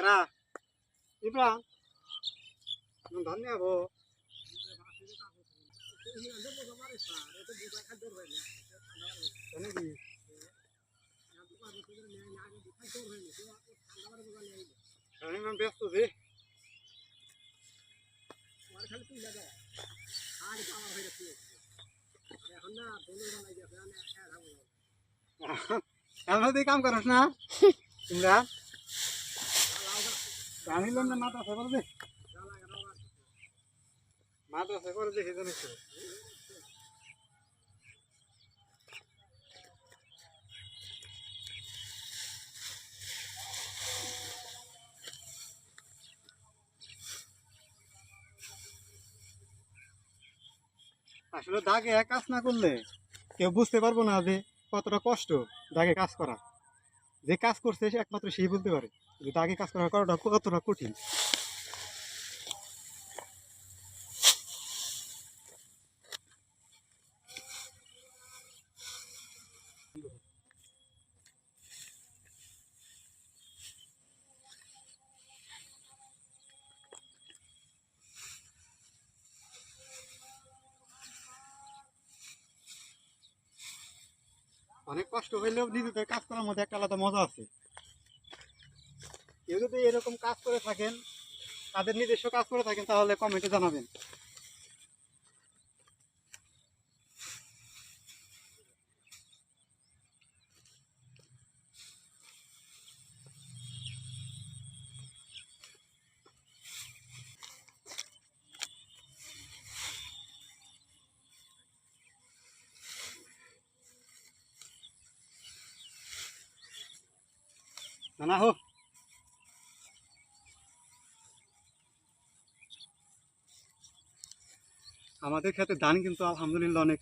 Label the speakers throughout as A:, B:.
A: রা ইব্রা ধন্যবাদ ব্যস্ত যে কাম করস না তোমরা জানিলাম না মাথা করে দে মাথা করে দেখে জানিস আসলে দাগে কাজ না করলে কেউ বুঝতে পারবো না যে কতটা কষ্ট দাগে কাজ করা। যে কাজ করছে সে একমাত্র সেই বলতে পারে যে দাগে কাজ করাটা কতটা কঠিন। অনেক কষ্ট হইলেও নিজেদের কাজ করার মধ্যে একটা আলাদা মজা আছে। কেউ যদি এরকম কাজ করে থাকেন, তাদের নিজস্ব কাজ করে থাকেন, তাহলে কমেন্টে জানাবেন। না হোক আমাদের ক্ষেতে ধান কিন্তু আলহামদুলিল্লাহ অনেক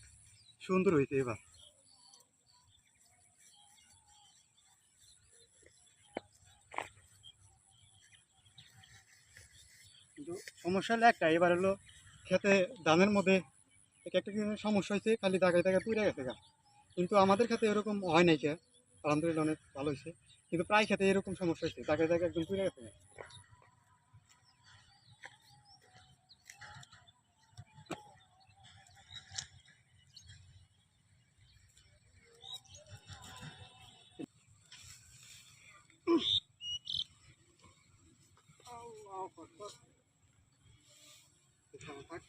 A: সুন্দর হয়েছে এবার। কিন্তু সমস্যা হলো একটা, এবার হলো ক্ষেতে ধানের মধ্যে একটা সমস্যা হয়েছে, খালি দাগায় দাগায় পুড়ে গেছে গা। কিন্তু আমাদের ক্ষেতে এরকম হয় নাই, কে আলহামদুলিল্লাহ অনেক ভালো হয়েছে। কিন্তু প্রায় ক্ষেতে এরকম সমস্যা হয়েছে, দাগায় দাগায় একদম পুড়ে গেছে। থাক